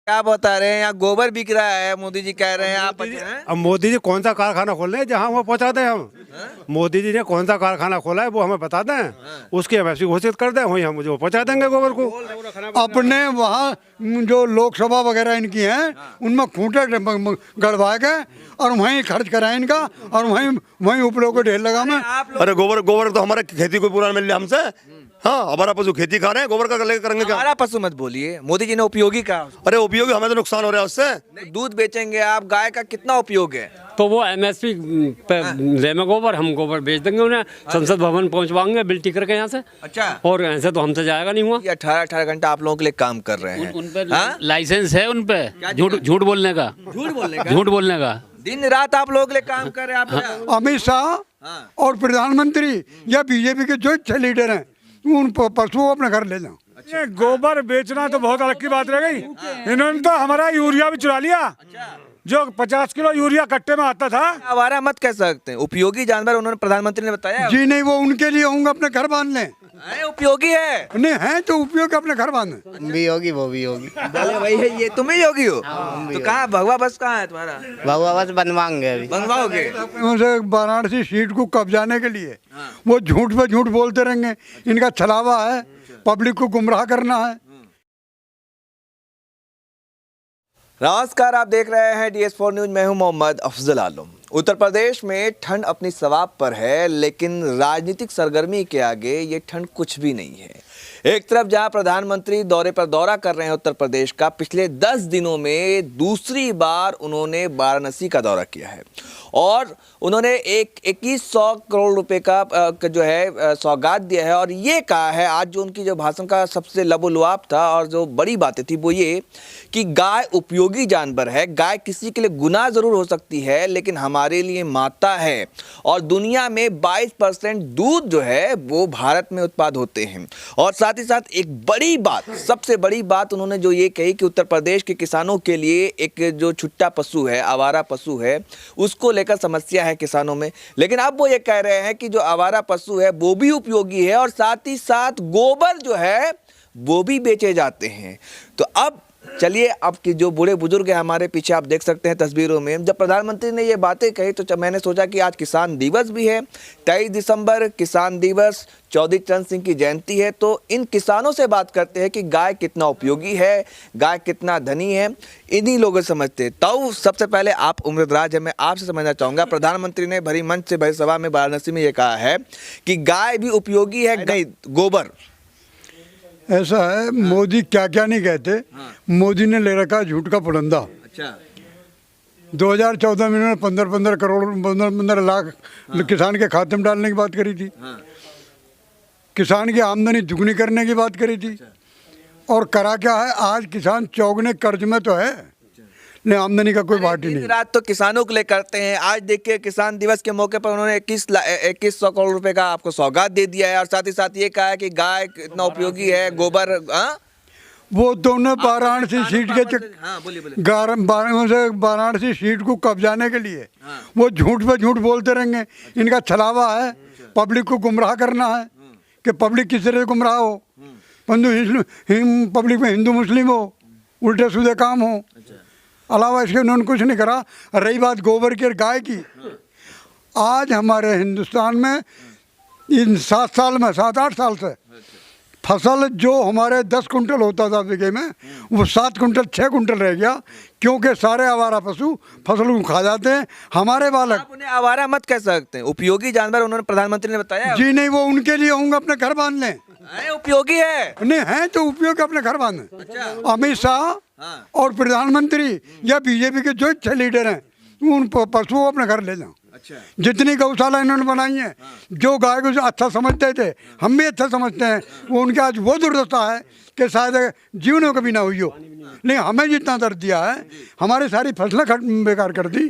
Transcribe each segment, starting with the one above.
क्या बता रहे हैं, यहाँ गोबर बिक रहा है, मोदी जी कह रहे हैं आप हैं? अब मोदी जी कौन सा कारखाना खोल रहे हैं जहाँ वो पहुँचा दें हम। मोदी जी ने कौन सा कारखाना खोला है वो हमें बता दें, उसकी एमएसपी घोषित कर दें, वहीं हम मुझे वो पहुँचा देंगे गोबर को। अपने वहाँ जो लोकसभा वगैरह इनकी हैं उनमें खूंटे गड़वा के और वहीं खर्च कराएं इनका और वहीं उपलों को ढेर लगा में। अरे गोबर तो हमारे खेती को पूरा मिल रहा हमसे। हाँ, हमारा पशु खेती खा रहे हैं, गोबर का लेकर करेंगे क्या? हमारा पशु मत बोलिए, मोदी जी ने उपयोगी कहा। अरे उपयोगी, हमें तो नुकसान हो रहा है उससे। दूध बेचेंगे आप, गाय का कितना उपयोग है? तो वो एमएसपी पे लेंगे गोबर, हम गोबर बेच देंगे उन्हें, संसद भवन पहुंचवाएंगे बिल्टी करके यहाँ से। अच्छा, और ऐसे तो हमसे जाएगा नहीं हुआ। 18 घंटा आप लोगों के लिए काम कर रहे हैं। उन पे लाइसेंस है, उन पे झूठ बोलने का, झूठ बोलने का। दिन रात आप लोगों के लिए काम कर रहे हैं आप। अमित शाह और प्रधानमंत्री या बीजेपी के जो अच्छे लीडर हैं उन पशुओं को अपने घर ले जाओ। ये गोबर बेचना तो बहुत अलग की बात रह गई। इन्होंने तो हमारा यूरिया भी चुरा लिया, जो 50 किलो यूरिया कट्टे में आता था। आवारा मत कह सकते हैं, उपयोगी जानवर उन्होंने प्रधानमंत्री ने बताया। जी नहीं, वो उनके लिए होंगे, अपने घर बांध लें। उपयोगी है नहीं है तो उपयोग अपने घर बांधे। भी होगी, वो भी होगी। बोले भाई है, ये तुम ही योगी हो? तो कहाँ भगवा बस कहाँ है तुम्हारा? भगवा बस बनवाएंगे अभी। बनवाओगे? वाराणसी सीट को कब्जाने के लिए वो झूठ पे झूठ बोलते रहेंगे। इनका छलावा है, पब्लिक को गुमराह करना है। नमस्कार, आप देख रहे हैं DS4 न्यूज। मैं हूं मोहम्मद अफजल आलम। उत्तर प्रदेश में ठंड अपनी सवाब पर है, लेकिन राजनीतिक सरगर्मी के आगे ये ठंड कुछ भी नहीं है। एक तरफ जहां प्रधानमंत्री दौरे पर दौरा कर रहे हैं उत्तर प्रदेश का, पिछले 10 दिनों में दूसरी बार उन्होंने वाराणसी का दौरा किया है और उन्होंने 2100 करोड़ रुपए का जो है सौगात दिया है। और ये कहा है, आज जो उनकी जो भाषण का सबसे लबोलुआब था और जो बड़ी बातें थी वो ये कि गाय उपयोगी जानवर है। गाय किसी के लिए गुनाह जरूर हो सकती है, लेकिन हमारे लिए माता है। और दुनिया में 22% दूध जो है वो भारत में उत्पाद होते हैं। और साथ ही साथ एक बड़ी बात, सबसे बड़ी बात उन्होंने जो ये कही कि उत्तर प्रदेश के किसानों के लिए एक जो छुट्टा पशु है, आवारा पशु है, उसको लेकर समस्या है किसानों में। लेकिन अब वो ये कह रहे हैं कि जो आवारा पशु है वो भी उपयोगी है और साथ ही साथ गोबर जो है वो भी बेचे जाते हैं। तो अब चलिए, अब की जो बूढ़े बुजुर्ग हैं हमारे पीछे, आप देख सकते हैं तस्वीरों में, जब प्रधानमंत्री ने ये बातें कही तो मैंने सोचा कि आज किसान दिवस भी है, 23 दिसंबर किसान दिवस, चौधरी चरण सिंह की जयंती है। तो इन किसानों से बात करते हैं कि गाय कितना उपयोगी है, गाय कितना धनी है, इन्हीं लोगों से समझते हैं। तो सबसे पहले आप उम्रदराज है, मैं आपसे समझना चाहूँगा, प्रधानमंत्री ने भरी मंच से भरी सभा में वाराणसी में ये कहा है कि गाय भी उपयोगी है, नहीं गोबर। ऐसा है, मोदी क्या क्या नहीं कहते। मोदी ने ले रखा झूठ का पुलंदा। अच्छा, 2014 में इन्होंने 15 करोड़ 15 लाख किसान के खाते में डालने की बात करी थी। किसान की आमदनी दुगनी करने की बात करी थी। और करा क्या है, आज किसान चौगुने कर्ज में तो है, नहीं आमदनी का कोई बात ही नहीं। रात तो किसानों के लिए करते हैं। आज देखिए, किसान दिवस के मौके पर उन्होंने 2100 करोड़ रुपए का आपको सौगात दे दिया है और साथ ही साथ ये कहा है कि गाय कितना उपयोगी है, गोबर। वो दोनों वाराणसी सीट के वाराणसी सीट को कब्जाने के लिए वो झूठ पे झूठ बोलते रहेंगे। इनका छलावा है, पब्लिक को गुमराह करना है कि पब्लिक किस तरह से गुमराह हो, पब्लिक में हिंदू मुस्लिम हो, उल्टे सीधे काम हो। अलावा इसके उन्होंने कुछ नहीं करा। रही बात गोबर की और गाय की, आज हमारे हिंदुस्तान में इन 7-8 साल से फसल जो हमारे 10 कुंटल होता था बीघे में, वो 7 कुंटल 6 कुंटल रह गया, क्योंकि सारे आवारा पशु फसल को खा जाते हैं। हमारे बालक, आप उन्हें आवारा मत कह सकते हैं, उपयोगी जानवर उन्होंने प्रधानमंत्री ने बताया। जी नहीं, वो उनके लिए होंगे, अपने घर बांध लें। उपयोगी है, नहीं है तो उपयोग अपने घर बांधे। अमित शाह और प्रधानमंत्री या बीजेपी के जो अच्छे लीडर हैं उन पशुओं को अपने घर ले जाओ। जितनी गौशाला इन्होंने बनाई है, जो गाय को अच्छा समझते थे, हम भी अच्छा समझते हैं, वो उनके आज वो दुर्दशा है कि शायद जीवन में कभी ना हुई हो। नहीं, हमें जितना दर्द दिया है, हमारी सारी फसलें बेकार कर दी।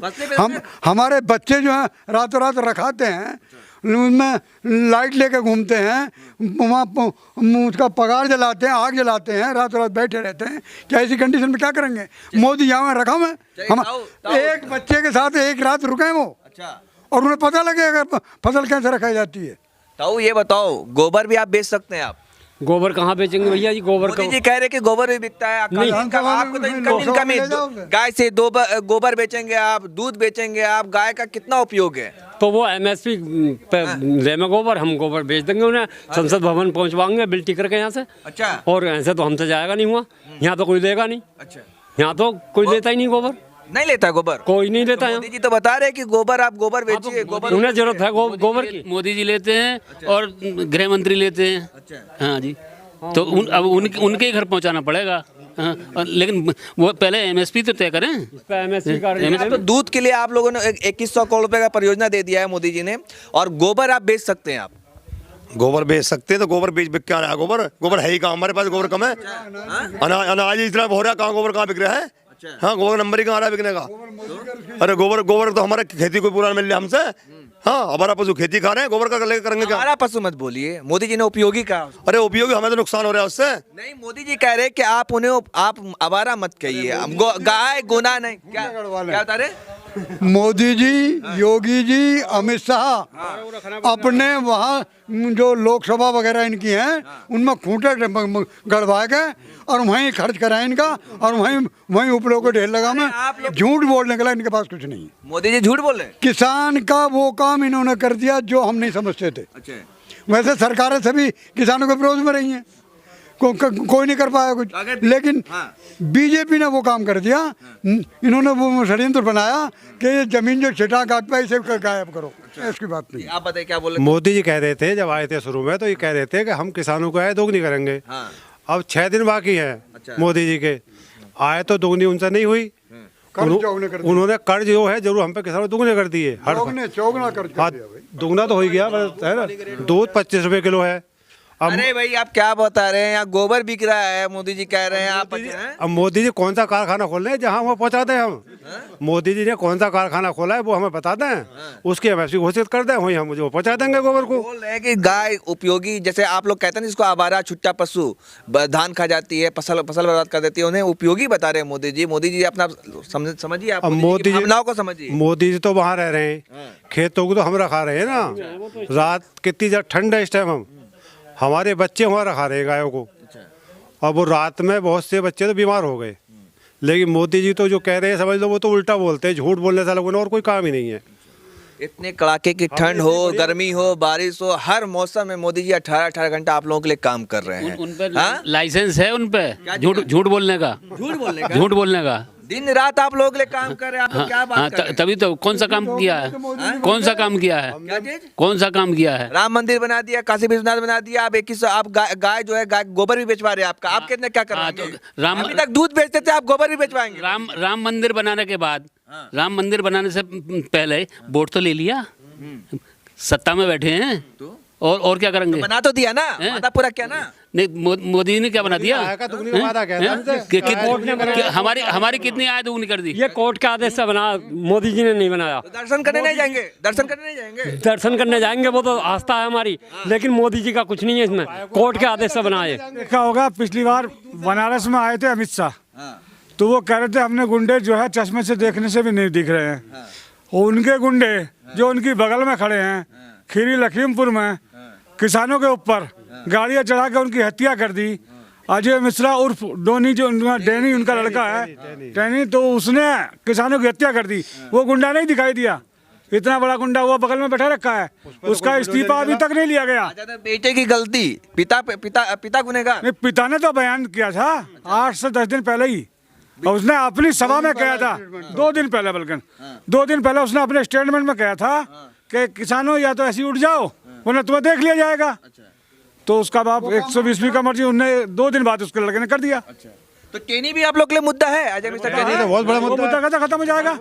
हमारे बच्चे जो हैं रातों रात रखाते हैं, उनमें लाइट लेके घूमते हैं, वहाँ उसका पगार जलाते हैं, आग जलाते हैं, रातों रात बैठे रहते हैं। क्या ऐसी कंडीशन में क्या करेंगे? मोदी यहाँ रखा मैं, हम एक बच्चे के साथ एक रात रुके वो, और उन्हें पता लगेगा फसल कैसे रखाई जाती है। तो ये बताओ, गोबर भी आप बेच सकते हैं आप? गोबर कहाँ बेचेंगे भैया जी, गोबर मोदी का जी कह रहे कि गोबर भी बिकता है नहीं। आपको तो इनकम ही गाय से गोबर बेचेंगे आप, दूध बेचेंगे आप, गाय का कितना उपयोग है? तो वो MSP पे लेमे गोबर, हम गोबर बेच देंगे उन्हें, संसद भवन पहुंचवाएंगे बिल टिकर के यहाँ से। अच्छा। और ऐसे तो हमसे जाएगा नहीं, हुआ यहाँ तो कोई लेगा नहीं, अच्छा, यहाँ तो कोई लेता ही नहीं गोबर, नहीं लेता गोबर, कोई नहीं लेता मोदी जी तो बता रहे कि गोबर आप गोबर बेचिए, गोबर उन्हें जरूरत है गोबर की। मोदी जी लेते हैं और गृह मंत्री लेते हैं। अच्छा। हाँ जी, तो अब उनके ही घर पहुंचाना पड़ेगा। हाँ, लेकिन वो पहले MSP तो तय करें। MSP का तो दूध के लिए आप लोगों ने 2100 करोड़ रुपए का परियोजना दे दिया है मोदी जी ने, और गोबर आप बेच सकते हैं। आप गोबर बेच सकते हैं तो गोबर बेच क्या रहा है? गोबर है ही कहाँ? हमारे पास गोबर कम है। अनाज इतना हो रहा है, कहाँ गोबर कहाँ बिक रहा है? हाँ, गोबर नंबर ही कहाँ आ रहा है बिकने का? अरे गोबर तो हमारे खेती को पूरा मिल रहा है हमसे। हाँ, हमारा पशु खेती खा रहे हैं, गोबर का लेकर करेंगे क्या? हमारा पशु मत बोलिए, मोदी जी ने उपयोगी कहा। अरे उपयोगी, हमें तो नुकसान हो रहा है उससे। नहीं, मोदी जी कह रहे कि आप उन्हें आप आवारा मत कहिए, गाय गुनाह नहीं। क्या बता रहे? मोदी जी, योगी जी, अमित शाह अपने वहाँ जो लोकसभा वगैरह इनकी हैं उनमें खूंटे गड़वा के और वहीं खर्च कराए इनका, और वहीं उपलों को ढेर लगा में झूठ बोलने के लिए इनके पास कुछ नहीं है। मोदी जी झूठ बोल रहे हैं। किसान का वो काम इन्होंने कर दिया जो हम नहीं समझते थे। अच्छा। वैसे सरकारें सभी किसानों के विरोध में रही हैं, कोई नहीं कर पाया कुछ, लेकिन बीजेपी ने वो काम कर दिया। इन्होंने वो षड्यंत्र बनाया कि ये जमीन जो छिटा काट पाए इसे गायब करो। इसकी बात नहीं। आप बताइए क्या बोल रहे? मोदी जी कह रहे थे जब आए थे शुरू में, तो ये कह रहे थे कि हम किसानों को आय दोगुनी करेंगे। अब 6 दिन बाकी है मोदी जी के, आय तो दोगुनी उनसे नहीं हुई। उन्होंने कर्ज जो है जरूर हम पे किसानों दुगने कर दिए। चौगुना कर्ज कर दिया भाई। दुगना तो हो ही गया, है ना। दूध 25 रुपए किलो है। अरे भाई आप क्या बता रहे हैं? यहाँ गोबर बिक रहा है, मोदी जी कह रहे हैं आप। अब मोदी जी कौन सा कारखाना खोल रहे हैं जहाँ वो पहुँचा दें हम? मोदी जी ने कौन सा कारखाना खोला है वो हमें बता दें, उसकी MSP घोषित कर दें, वही हम मुझे पहुँचा देंगे गोबर को। बोल रहे हैं कि गाय उपयोगी, जैसे आप लोग कहते हैं जिसको आवारा छुट्टा पशु, धान खा जाती है, फसल बर्बाद कर देती है, उन्हें उपयोगी बता रहे हैं मोदी जी। मोदी जी अपना समझिए, आप मोदी जी भावनाओं को समझिए। मोदी जी तो वहाँ रह रहे हैं, खेतों को तो हम रखा रहे हैं ना। रात कितनी ठंड है इस टाइम, हमारे बच्चे वहाँ रखा रहे गायों को। अब वो रात में बहुत से बच्चे तो बीमार हो गए, लेकिन मोदी जी तो जो कह रहे हैं समझ लो वो तो उल्टा बोलते हैं। झूठ बोलने से लोगों ने और कोई काम ही नहीं है। इतने कड़ाके की ठंड हो, गर्मी हो, बारिश हो, हर मौसम में मोदी जी 18 घंटा आप लोगों के लिए काम कर रहे हैं। उन पे लाइसेंस है उन पे झूठ बोलने का, झूठ बोलने का। दिन रात आप लोग के लिए काम कर रहे हैं। आप लोग क्या बात कर रहे हैं? तभी तो कौन सा काम किया है? कौन सा काम किया है? क्या चीज? कौन सा काम किया है? राम मंदिर बना दिया, काशी विश्वनाथ बना दिया। आप 2100 आप गाय जो है, गाय गोबर भी बेचवा रहे हैं आपका। आप कितने क्या कर रहे हैं? अभी तक दूध बेचते थे, आप गोबर भी बेचवाएंगे। राम मंदिर बनाने के बाद, राम मंदिर बनाने से पहले वोट तो ले लिया, सत्ता में बैठे हैं, और क्या करेंगे? बना तो दिया ना, वादा पूरा किया ना। नहीं, मोदी ने क्या बना दिया? हमारी कितनी आय दोगुनी कर दी? ये कोर्ट के आदेश से बना, मोदी जी ने नहीं बनाया। तो दर्शन करने नहीं जाएंगे? दर्शन करने नहीं जाएंगे? दर्शन करने जाएंगे, वो तो आस्था है हमारी, लेकिन मोदी जी का कुछ नहीं है इसमें, कोर्ट के आदेश से बनाए। देखा होगा पिछली बार बनारस में आए थे अमित शाह, तो वो कह रहे थे हमने गुंडे जो है चश्मे से देखने से भी नहीं दिख रहे हैं। और उनके गुंडे जो उनकी बगल में खड़े हैं, खीरी लखीमपुर में किसानों के ऊपर गाड़ियां चढ़ा के उनकी हत्या कर दी। अजय मिश्रा उर्फ डोनी, जो डैनी उनका लड़का है, डैनी, तो उसने किसानों की हत्या कर दी। वो गुंडा नहीं दिखाई दिया, इतना बड़ा गुंडा हुआ बगल में बैठा रखा है, उसका इस्तीफा अभी तक नहीं लिया गया। बेटे की गलती, पिता गुनहगार। नहीं, पिता ने तो बयान किया था 8 से 10 दिन पहले ही, और उसने अपनी सभा में कहा था 2 दिन पहले, बल्कि 2 दिन पहले उसने अपने स्टेटमेंट में कहा था कि किसानों या तो ऐसे उठ जाओ वरना तुम्हें देख लिया जाएगा। तो उसका बाप 120 का मर्जी, उन्होंने 2 दिन बाद उसके लड़के ने कर दिया। तो टेनी भी आप लोग के लिए मुद्दा है? अजय मिश्रा टेनी तो बहुत बड़ा मुद्दा कैसे खत्म हो जाएगा?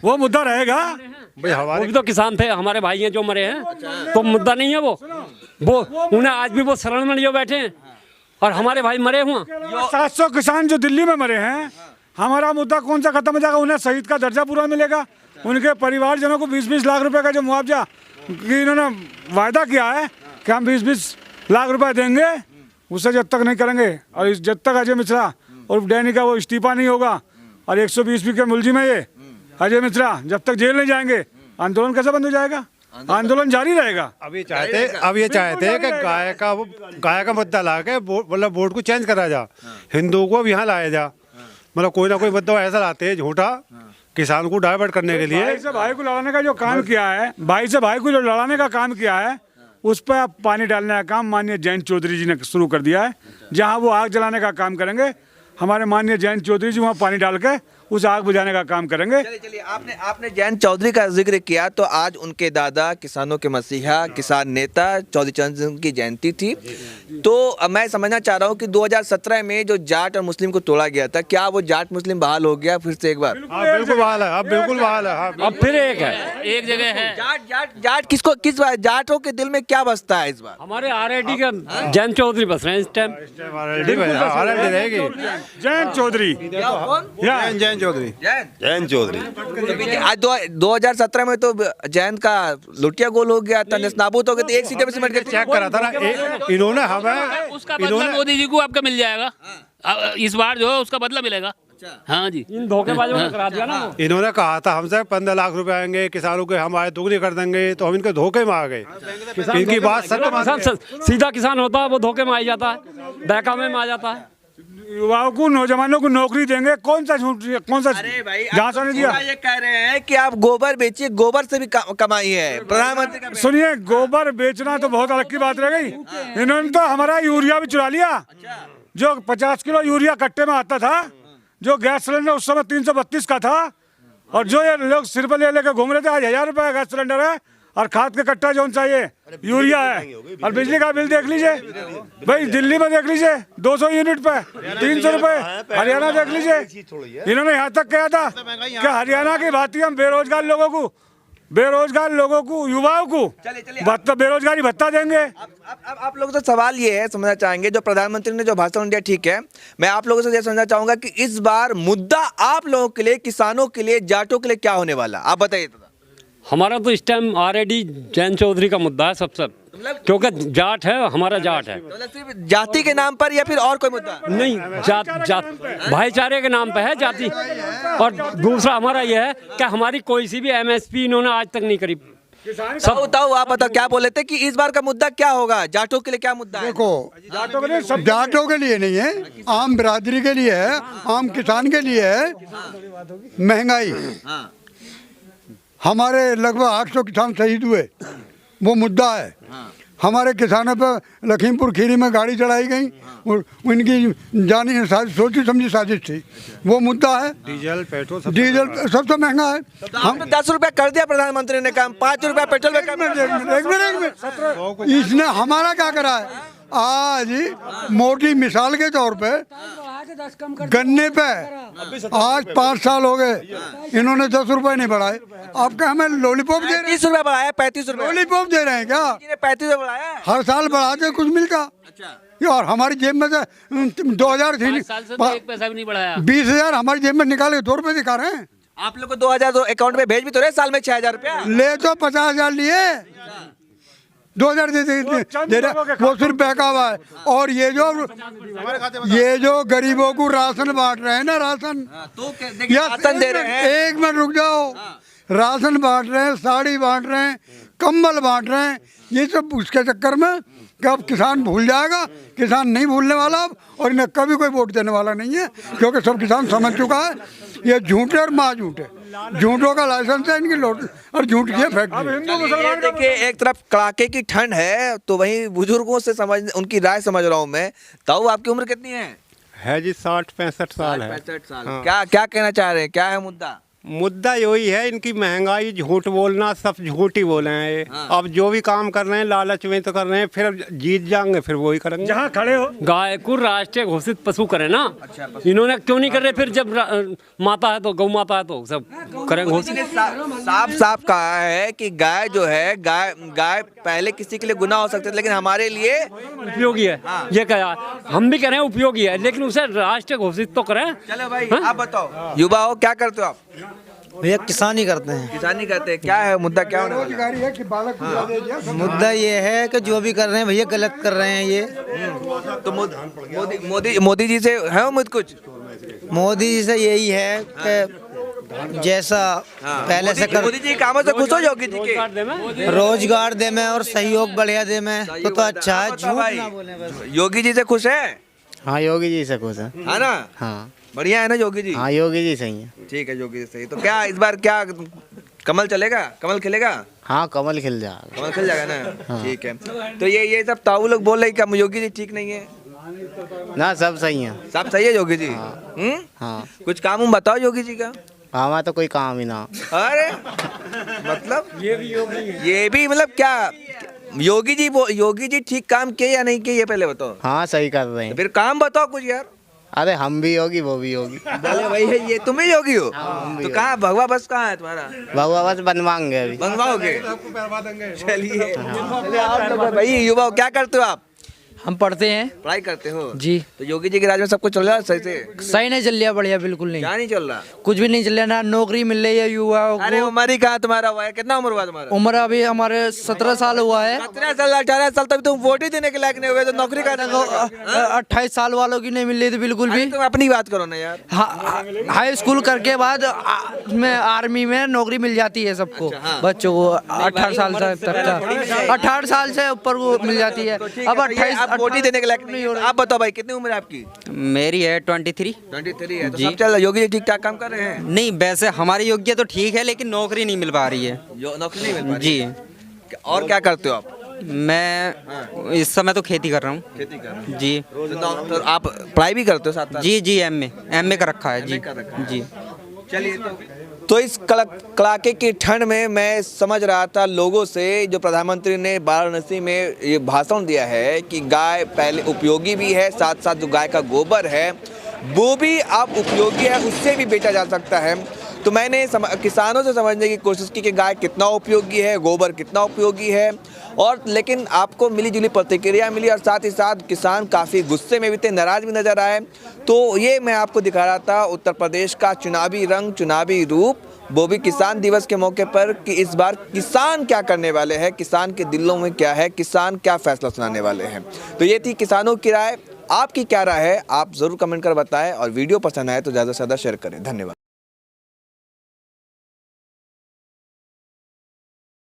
वो मुद्दा रहेगा भाई। वो भी तो किसान थे, हमारे भाई हैं जो मरे हैं, तो मुद्दा नहीं है वो उन्हें आज भी वो शरण में लिए बैठे हैं, और हमारे भाई मरे हुए। 700 किसान जो दिल्ली में मरे हैं, हमारा मुद्दा कौन सा खत्म हो जाएगा? उन्हें शहीद का दर्जा पूरा मिलेगा, उनके परिवारजनों को 20-20 लाख रुपए का जो मुआवजा की इन्होंने वायदा किया है कि हम 20-20 लाख रुपए देंगे, उसे जब तक नहीं करेंगे, और जब तक अजय मिश्रा और डैनी का वो इस्तीफा नहीं होगा, और 120 के मुलजिम है ये अजय मिश्रा, जब तक जेल नहीं जाएंगे, आंदोलन कैसे बंद हो जाएगा? आंदोलन जारी रहेगा। अब ये चाहते हैं कि गाय का मुद्दा ला के मतलब वोट को चेंज करा जा, हिंदुओं को अब यहाँ लाया जा, मतलब कोई ना कोई मुद्दा ऐसा लाते हैं झूठा किसान को डाइवर्ट करने के लिए। भाई से भाई को लड़ाने का जो काम किया है, भाई से भाई को जो लड़ाने का काम किया है, उस पर अब पानी डालने का काम माननीय जयंत चौधरी जी ने शुरू कर दिया है। जहां वो आग जलाने का काम करेंगे, हमारे माननीय जयंत चौधरी जी वहां पानी डाल के उस आग बुझाने का काम करेंगे। चलिए आपने जयंत चौधरी का जिक्र किया, तो आज उनके दादा किसानों के मसीहा किसान नेता चौधरी चरण सिंह की जयंती थी। तो अब मैं समझना चाह रहा हूँ कि 2017 में जो जाट और मुस्लिम को तोड़ा गया था, क्या वो जाट मुस्लिम बहाल हो गया फिर से एक बार? बिल्कुल बहाल है, अब बिल्कुल बहाल है। अब फिर एक है, एक जगह है। जाट किस बार जाटों के दिल में क्या बसता है इस बार? हमारे आरएडी का जयंत चौधरी बस रहे हैं इस टाइम। जयंत चौधरी, जयंत चौधरी आज 2017 में तो जयंत का लुटिया गोल हो गया था, नाबूद हो गया था, एक सीटे पे सिमट के चेक करा था ना इन्होंने हमें, उसका बदला मोदी जी को आपका मिल जाएगा। इस बार जो है उसका बदला मिलेगा। हाँ जी, इन धोखेबाजों ने करा दिया ना। इन्होंने कहा था हमसे 15 लाख रुपए आएंगे किसानों के, हम आए दुगनी कर देंगे, तो हम इनके धोखे में आ गए। इनकी बात सत्य, सीधा किसान होता है वो धोखे में आ जाता है, बहकावे में आ जाता है। युवाओं को नौजवानों को नौकरी देंगे, कौन सा अरे भाई जहाँ से नहीं दिया। ये कह रहे हैं कि आप गोबर बेचिए, गोबर से भी कमाई है प्रधानमंत्री का। सुनिए, गोबर बेचना तो बहुत अलग की बात रह गई। इन्होंने तो हमारा यूरिया भी चुरा लिया। जो 50 किलो यूरिया कट्टे में आता था, जो गैस सिलेंडर उस समय 332 का था, और जो ये लोग सिर पर ले लेकर घूम रहे थे, आज 1000 रुपए गैस सिलेंडर है, और खाद का कट्टा जो चाहिए यूरिया है। और बिजली का बिल देख लीजिए भाई, दिल्ली में देख लीजिए 200 यूनिट पे 300 रुपए, हरियाणा देख लीजिए। इन्होंने यहाँ तक कहा था कि हरियाणा की भांति हम बेरोजगार लोगों को युवाओं को भत्ता, बेरोजगारी भत्ता देंगे। अब आप लोगों से सवाल ये है, समझना चाहेंगे जो प्रधानमंत्री ने जो भाषण दिया, ठीक है, मैं आप लोगों से ये समझना चाहूंगा कि इस बार मुद्दा आप लोगों के लिए, किसानों के लिए, जाटों के लिए क्या होने वाला, आप बताइए। हमारा तो इस टाइम ऑलरेडी जयंत चौधरी का मुद्दा है सबसे, क्योंकि जाट है, हमारा जाट है। सिर्फ जाति के नाम पर या फिर और कोई मुद्दा? नहीं, जात भाईचारे के नाम पे है जाति। और दूसरा हमारा यह है कि हमारी कोई सी भी एमएसपी इन्होंने आज तक नहीं करी। सब बताओ, आप बताओ क्या बोले थे कि इस बार का मुद्दा क्या होगा, जाटों के लिए क्या मुद्दा है? देखो, जाटों के लिए नहीं है, आम बिरादरी के लिए है, आम किसान के लिए है। महंगाई, हमारे लगभग 800 किसान शहीद हुए, वो मुद्दा है। हमारे किसानों पर लखीमपुर खीरी में गाड़ी चढ़ाई गई, उनकी जानी सोची समझी साजिश थी, वो मुद्दा है। डीजल पेट्रोल सबसे महंगा है। तो हमने 10 रुपया कर दिया, प्रधानमंत्री ने कहा 5 रुपया पेट्रोल में कम। एक मिनट, इसने हमारा क्या करा है? आज मोटी मिसाल के तौर पे गन्ने पे आज 5 साल हो गए, इन्होंने 10 रुपए नहीं बढ़ाए। आपका हमें लॉलीपॉप दे रहे हैं, 30 रुपया बढ़ाया, 35 रुपया लॉलीपॉप दे रहे हैं क्या? 35 रुपया बढ़ाया, हर साल बढ़ाते कुछ मिलता। और हमारी जेब में से 2000 थी, 5 साल से तो एक पैसा भी नहीं बढ़ाया। 20,000 हमारी जेब में निकाल के 2 रुपए दिखा रहे हैं। आप लोग को 2000 अकाउंट में भेज भी तो रहे, साल में 6000 रुपया ले तो 50,000 लिए, 2000 दे रहे, वो सिर्फ बहका हुआ है। और ये जो गरीबों को राशन बांट रहे हैं ना, राशन राशन दे रहे हैं। एक मिनट रुक जाओ, राशन बांट रहे हैं, साड़ी बांट रहे हैं, कंबल बांट रहे हैं, ये सब उसके चक्कर में कि अब किसान भूल जाएगा। किसान नहीं भूलने वाला अब, और इन्हें कभी कोई वोट देने वाला नहीं है, क्योंकि सब किसान समझ चुका है ये झूठे और माँ झूठे, झूठों का लाइसेंस है इनकी लोट, और झूठ की फैक्ट्री। देखिए, एक तरफ कड़ाके की ठंड है, तो वहीं बुजुर्गों से उनकी राय समझ रहा हूँ मैं। ताऊ, आपकी उम्र कितनी है जी? 60-65 साल है। 65 साल। क्या कहना चाह रहे हैं, क्या है मुद्दा? मुद्दा यही है, इनकी महंगाई, झूठ बोलना, सब झूठ ही बोले हैं ये। अब जो भी काम कर रहे हैं लालच में तो कर रहे हैं, फिर जीत जाएंगे फिर वही करेंगे। जहाँ खड़े हो, गाय को राष्ट्रीय घोषित पशु करे ना, इन्होंने क्यों नहीं कर रहे? फिर जब माता है तो गौ माता है तो सब करेंगे घोषित। साफ कहा है कि गाय जो है, गाय पहले किसी के लिए गुनाह हो सकते थे, लेकिन हमारे लिए उपयोगी है। ये कहा, हम भी कह रहे हैं उपयोगी है, लेकिन उसे राष्ट्रीय घोषित तो करें। चलो भाई, आप बताओ, युवा हो, क्या करते हो आप? भैया किसानी करते हैं। किसानी करते हैं, क्या है मुद्दा, क्या होने वाला है? है कि बालक मुद्दा ये है कि जो भी कर रहे हैं भैया गलत कर रहे हैं ये। तो मोदी जी से है उम्मीद कुछ? मोदी जी से यही है कि जैसा पहले से कर मोदी जी कामों से खुश हो योगी जी के? रोजगार दे में और सहयोग बढ़िया दे में तो अच्छा है। झूठ ना बोले बस। योगी जी से खुश है? हाँ योगी जी से खुश है। है ना? हाँ बढ़िया है ना योगी जी? हाँ योगी जी सही है। ठीक है योगी जी सही। तो क्या इस बार क्या कमल चलेगा, कमल खिलेगा? हाँ कमल खिल जाएगा। कमल खिल जाएगा ना? ठीक है। तो ये सब ताऊ लोग बोल रहे हैं क्या योगी जी ठीक नहीं है? ना सब सही है। सब सही है योगी जी? हाँ कुछ काम उम बताओ योगी जी का। हमारा तो कोई काम ही ना। अरे मतलब ये भी मतलब क्या योगी जी ठीक काम किए या नहीं किए ये पहले बताओ। हाँ सही कर रहे हैं। फिर काम बताओ कुछ यार। अरे हम भी होगी वो भी होगी। बोले भाई है ये तुम ही योगी हो? तो कहाँ भगवा बस कहाँ है तुम्हारा? भगवा बस बनवाएंगे अभी। बनवाओगे? चलिए आप लोग भाई युवा क्या करते हो आप? हम पढ़ते हैं पढ़ाई करते हो जी। तो योगी जी के राज में सब कुछ चल रहा है सही से? सही नहीं चल रहा, बढ़िया बिल्कुल नहीं। क्या नहीं चल रहा? कुछ भी नहीं चल रहा, ना नौकरी मिल रही है युवाओं अरे को। उम्र ही कहाँ तुम्हारा हुआ है? कितना उम्र हुआ तुम्हारा? उम्र अभी हमारे 17 साल हुआ है। 17 साल 18 साल तभी तुम वोट ही देने के लायक नहीं हुए तो नौकरी का 28 साल वालों की नहीं मिल रही थी बिल्कुल भी। तुम अपनी बात करो ना यार। हाई स्कूल करके बाद में आर्मी में नौकरी मिल जाती है सबको। बच्चों को 18 साल से तक का 18 साल से ऊपर को मिल जाती है। अब 28 आप वोट ही देने के लायक नहीं हो। आप बताओ भाई कितनी उम्र है आपकी? मेरी है 23। 23 है तो सब चल रहा है। योगी जी ठीक ठाक काम कर रहे हैं? नहीं वैसे हमारी योग्य तो ठीक है लेकिन नौकरी नहीं मिल पा रही है। नौकरी नहीं मिल पा रही जी। है। और क्या करते हो आप? मैं इस समय तो खेती कर रहा हूँ। खेती कर रहे जी। हो तो आप पढ़ाई भी करते हो साथ साथ? जी एमए का रखा है जी। जी चलिए तो इस कड़ाके की ठंड में मैं समझ रहा था लोगों से, जो प्रधानमंत्री ने वाराणसी में ये भाषण दिया है कि गाय पहले उपयोगी भी है, साथ साथ जो गाय का गोबर है वो भी अब उपयोगी है, उससे भी बेचा जा सकता है। तो मैंने किसानों से समझने की कोशिश की कि गाय कितना उपयोगी है, गोबर कितना उपयोगी है, और लेकिन आपको मिली जुली प्रतिक्रिया मिली और साथ ही साथ किसान काफ़ी गुस्से में भी थे, नाराज भी नज़र आए। तो ये मैं आपको दिखा रहा था उत्तर प्रदेश का चुनावी रंग, चुनावी रूप, वो भी किसान दिवस के मौके पर कि इस बार किसान क्या करने वाले हैं, किसान के दिलों में क्या है, किसान क्या फैसला सुनाने वाले हैं। तो ये थी किसानों की राय। आपकी क्या राय है आप ज़रूर कमेंट कर बताएं और वीडियो पसंद आए तो ज़्यादा से ज़्यादा शेयर करें। धन्यवाद।